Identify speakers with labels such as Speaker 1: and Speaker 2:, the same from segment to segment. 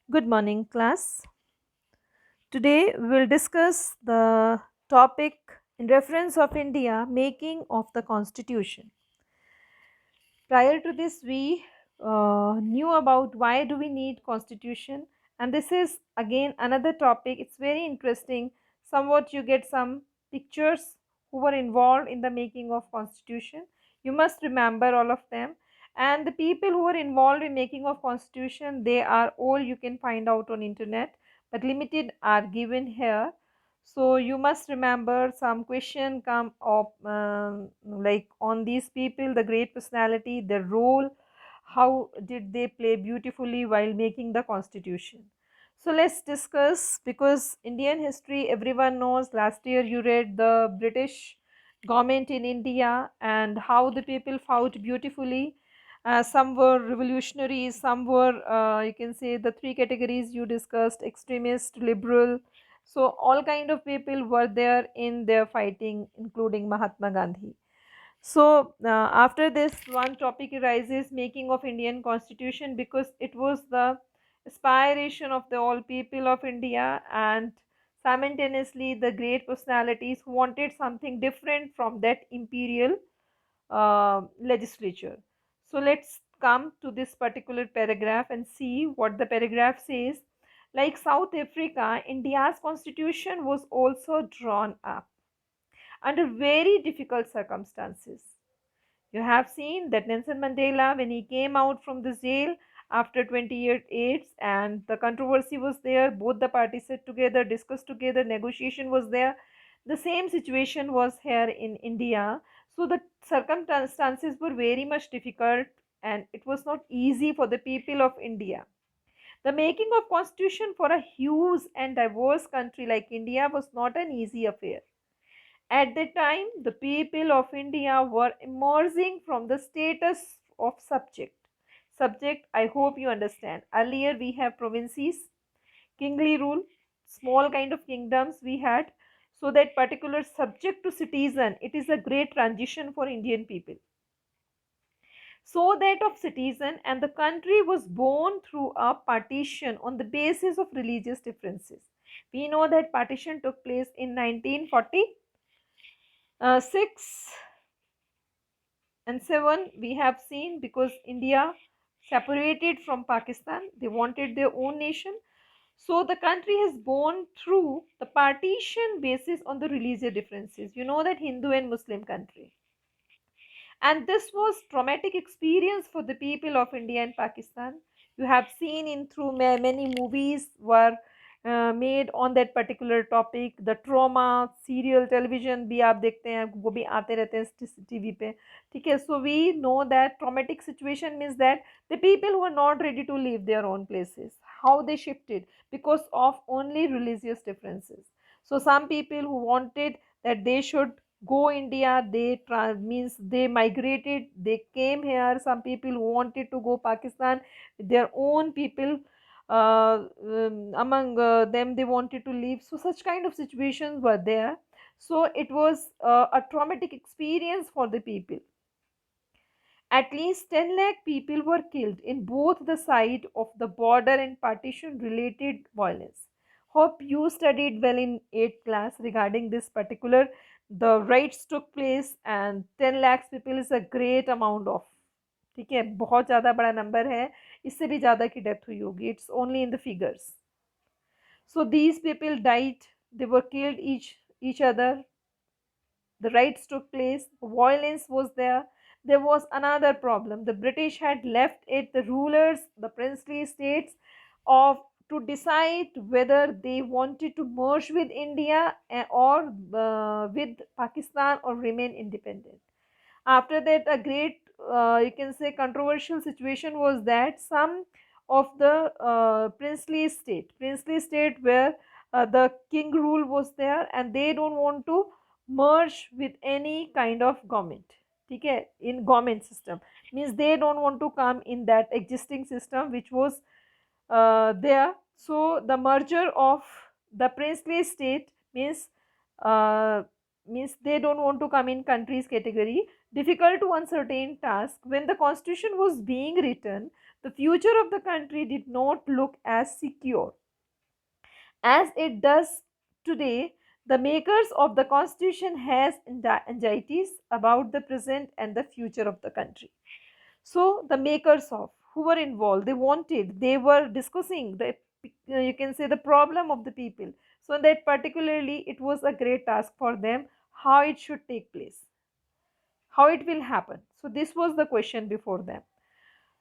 Speaker 1: Good morning, class. Today we will discuss the topic in reference of India making of the constitution. Prior to this, we knew about why do we need constitution, and this is again another topic. It's very interesting. Somewhat you get some pictures who were involved in the making of constitution. You must remember all of them. And the people who are involved in making of constitution, they are all you can find out on internet, but limited are given here. So you must remember some question come up like on these people, the great personality, their role, how did they play beautifully while making the constitution. So let's discuss, because Indian history everyone knows. Last year you read the British government in India and how the people fought beautifully. Some were revolutionaries, some were you can say the three categories you discussed: extremist, liberal. So all kind of people were there in their fighting, including Mahatma Gandhi. So after this, one topic arises: making of Indian constitution, because it was the aspiration of the all people of India, and simultaneously the great personalities who wanted something different from that imperial legislature. So let's come to this particular paragraph and see what the paragraph says. Like South Africa, India's constitution was also drawn up under very difficult circumstances. You have seen that Nelson Mandela, when he came out from the jail after 20 years, and the controversy was there, both the parties sat together, discussed together, negotiation was there. The same situation was here in India. So the circumstances were very much difficult, and it was not easy for the people of India. The making of constitution for a huge and diverse country like India was not an easy affair. At the time, the people of India were emerging from the status of subject. Subject, I hope you understand. Earlier, we have provinces, kingly rule, small kind of kingdoms we had. So, that particular subject to citizen, it is a great transition for Indian people. So, that of citizen, and the country was born through a partition on the basis of religious differences. We know that partition took place in 1946 and 7. We have seen, because India separated from Pakistan, they wanted their own nation. So the country has born through the partition basis on the religious differences. You know that Hindu and Muslim country. And this was traumatic experience for the people of India and Pakistan. You have seen in through many movies were made on that particular topic. The trauma serial television भी आप देखते हैं, वो भी आते रहते हैं TV पे. ठीक है, so we know that traumatic situation means that the people who are not ready to leave their own places, how they shifted because of only religious differences. So some people who wanted that they should go India, they means they migrated, they came here. Some people who wanted to go Pakistan, their own people, among them they wanted to leave. So such kind of situations were there. So it was a traumatic experience for the people. At least 10 lakh people were killed in both the side of the border and partition related violence. Hope you studied well in 8th class regarding this particular. The riots took place and 10 lakhs people is a great amount of. ठीक है, बहुत ज़्यादा बड़ा number है. इससे भी ज़्यादा की डेथ हुई होगी. It's only in the figures. So these people died, they were killed each other. The riots took place, violence was there. There was another problem. The British had left it the rulers, the princely states, of to decide whether they wanted to merge with India or with Pakistan, or remain independent. After that, a great you can say controversial situation was that some of the princely state where the king rule was there, and they don't want to merge with any kind of government. Okay, in government system means they don't want to come in that existing system which was there. So the merger of the princely state means uh, means they don't want to come in countries category. Difficult to uncertain task. When the constitution was being written, the future of the country did not look as secure as it does today. The makers of the constitution has anxieties about the present and the future of the country. So the makers of who were involved, they were discussing the, you can say, the problem of the people. So that particularly it was a great task for them, how it should take place, how it will happen. So this was the question before them.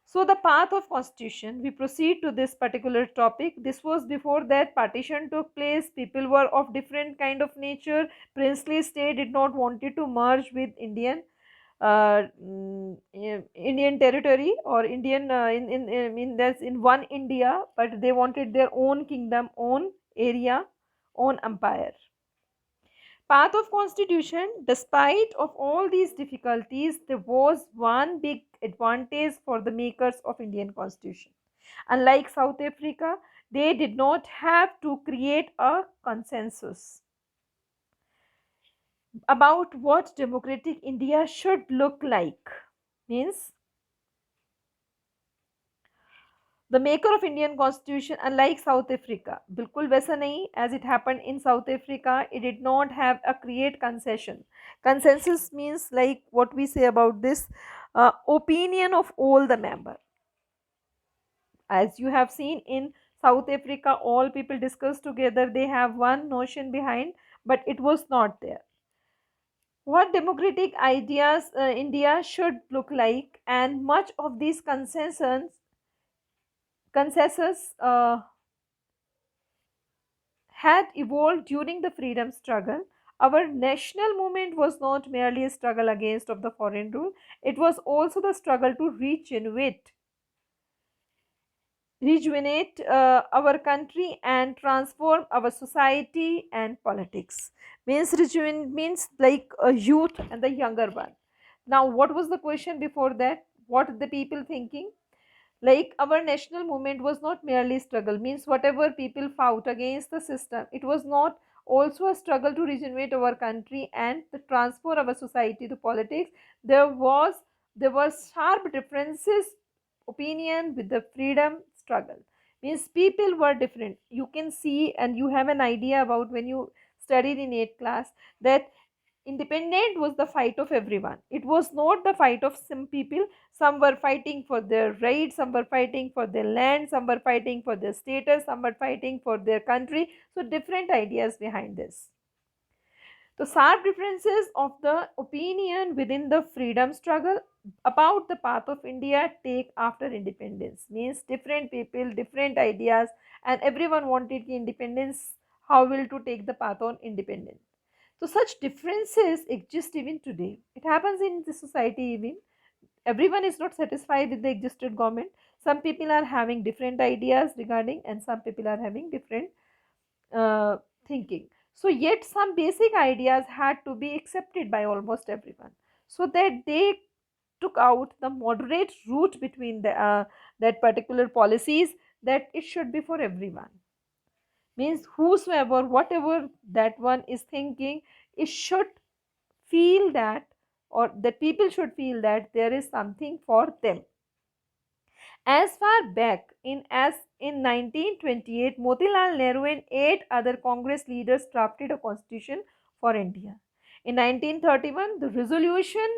Speaker 1: So the path of constitution, we proceed to this particular topic. This was before that partition took place. People were of different kind of nature. Princely state did not wanted to merge with Indian territory, or Indian in that's in one India, but they wanted their own kingdom, own area, own empire. Path of constitution, despite of all these difficulties, there was one big advantage for the makers of Indian constitution. Unlike South Africa, they did not have to create a consensus about what democratic India should look like. Means the maker of Indian constitution, unlike South Africa, बिल्कुल वैसा नहीं, as it happened in South Africa, it did not have a create concession. Consensus means like what we say about this, opinion of all the member. As you have seen in South Africa, all people discuss together, they have one notion behind, but it was not there. What democratic ideas India should look like, and much of these consensus had evolved during the freedom struggle. Our national movement was not merely a struggle against of the foreign rule, it was also the struggle to rejuvenate our country and transform our society and politics. Means rejuvenate means like a youth and the younger one. Now, what was the question before that? What the people thinking? Like our national movement was not merely struggle, means whatever people fought against the system, it was not also a struggle to regenerate our country and to transfer our society to politics. There were sharp differences opinion with the freedom struggle. Means people were different. You can see and you have an idea about when you studied in 8th class that independent was the fight of everyone. It was not the fight of some people. Some were fighting for their rights, some were fighting for their land, some were fighting for their status, some were fighting for their country. So different ideas behind this. The sharp differences of the opinion within the freedom struggle about the path of India take after independence. Means different people, different ideas, and everyone wanted independence. How will to take the path on independence? So such differences exist even today. It happens in the society even. Everyone is not satisfied with the existed government. Some people are having different ideas regarding, and some people are having different thinking. So yet some basic ideas had to be accepted by almost everyone, so that they took out the moderate route between that particular policies, that it should be for everyone. Means whosoever, whatever that one is thinking, it should feel that, or that people should feel that there is something for them. As far back in 1928, Motilal Nehru and 8 other Congress leaders drafted a constitution for India. In 1931, the resolution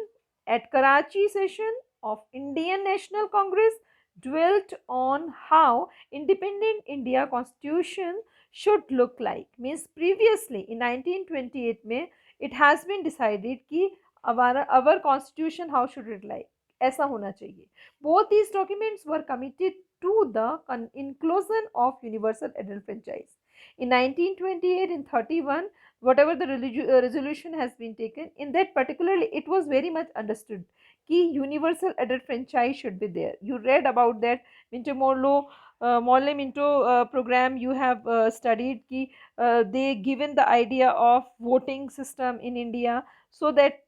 Speaker 1: at Karachi session of Indian National Congress dwelt on how independent India constitution should look like. Means previously in 1928 में it has been decided कि our constitution how should it like, ऐसा होना चाहिए. Both these documents were committed to the inclusion of universal adult franchise. In 1928 and 31, whatever the resolution has been taken, in that particularly it was very much understood कि universal adult franchise should be there. You read about that Minto Morlow, Morley Minto program you have studied कि they given the idea of voting system in India, so that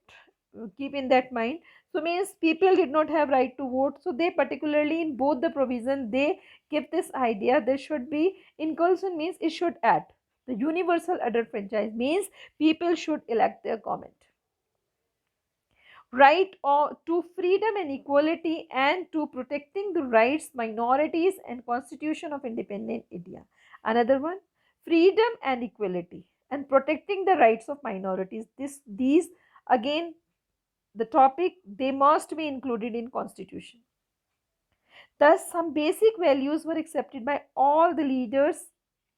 Speaker 1: keep in that mind. So means people did not have right to vote, so they particularly in both the provision they give this idea there should be inclusion, means it should add the universal adult franchise, means people should elect their government. right to freedom and equality, and to protecting the rights minorities and constitution of independent India. Another one, freedom and equality and protecting the rights of minorities. These again, the topic, they must be included in constitution. Thus some basic values were accepted by all the leaders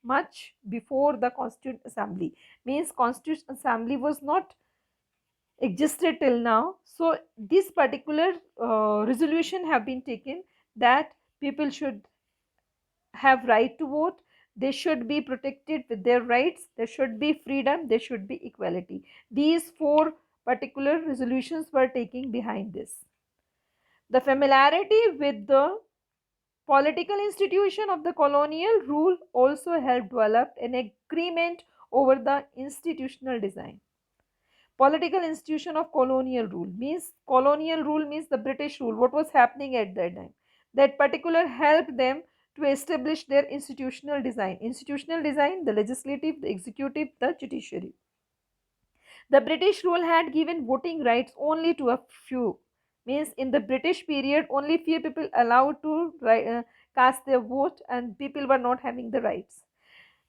Speaker 1: much before the Constituent Assembly. Means Constituent Assembly was not existed till now. So this particular resolution have been taken that people should have right to vote, they should be protected with their rights, there should be freedom, there should be equality. These four particular resolutions were taking behind this. The familiarity with the political institution of the colonial rule also helped develop an agreement over the institutional design. Political institution of colonial rule means the British rule, what was happening at that time. That particular helped them to establish their institutional design. Institutional design, the legislative, the executive, the judiciary. The British rule had given voting rights only to a few. Means in the British period, only few people allowed to cast their vote, and people were not having the rights.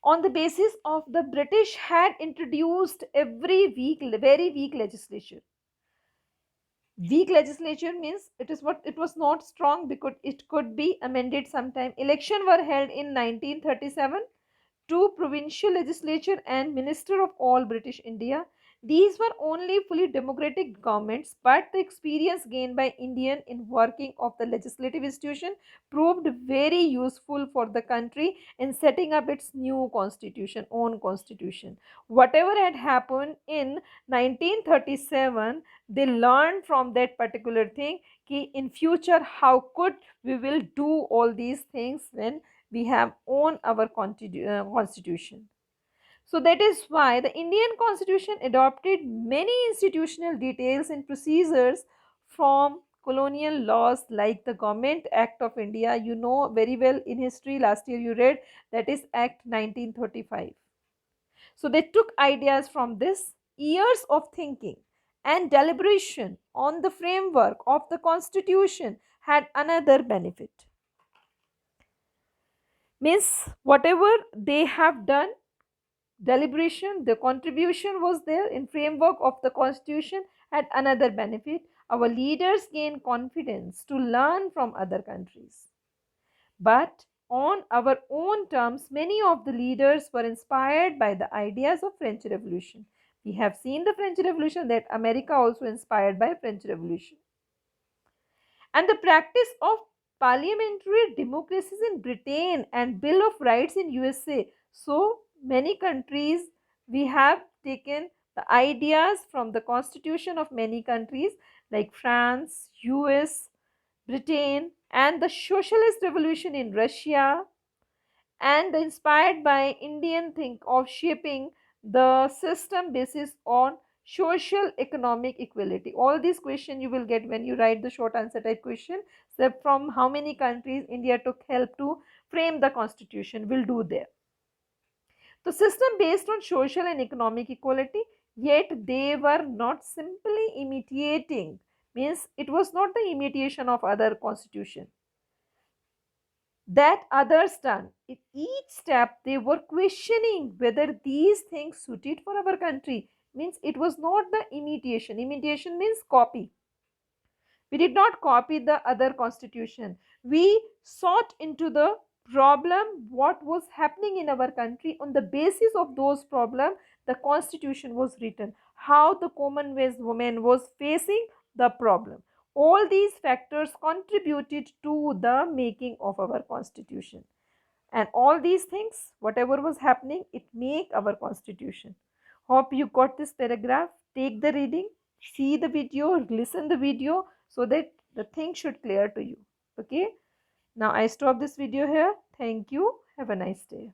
Speaker 1: On the basis of the British had introduced very weak legislation. Weak legislation means it was not strong because it could be amended sometime. Election were held in 1937, two provincial legislature and minister of all British India. These were only fully democratic governments, but the experience gained by Indian in working of the legislative institution proved very useful for the country in setting up its new constitution, own constitution. Whatever had happened in 1937, they learned from that particular thing कि in future how could we will do all these things when we have own our constitution. So that is why the Indian constitution adopted many institutional details and procedures from colonial laws, like the Government Act of India. You know very well in history, last year you read, that is Act 1935. So they took ideas from this. Years of thinking and deliberation on the framework of the constitution had another benefit. Means whatever they have done, deliberation, the contribution was there in framework of the constitution, had another benefit. Our leaders gain confidence to learn from other countries. But on our own terms, many of the leaders were inspired by the ideas of French Revolution. We have seen the French Revolution, that America also inspired by French Revolution. And the practice of parliamentary democracies in Britain and Bill of Rights in USA. So many countries, we have taken the ideas from the constitution of many countries like France, US, Britain, and the socialist revolution in Russia, and inspired by Indian think of shaping the system basis on social economic equality. All these questions you will get when you write the short answer type question. So from how many countries India took help to frame the constitution will do there. The system based on social and economic equality, yet they were not simply imitating. Means it was not the imitation of other constitution that others done. In each step, they were questioning whether these things suited for our country. Means it was not the imitation. Imitation means copy. We did not copy the other constitution. We sought into the problem, what was happening in our country. On the basis of those problems, the constitution was written. How the Commonwealth woman was facing the problem. All these factors contributed to the making of our constitution. And all these things, whatever was happening, it make our constitution. Hope you got this paragraph. Take the reading, see the video, listen the video, so that the thing should clear to you. Okay. Now I stop this video here. Thank you. Have a nice day.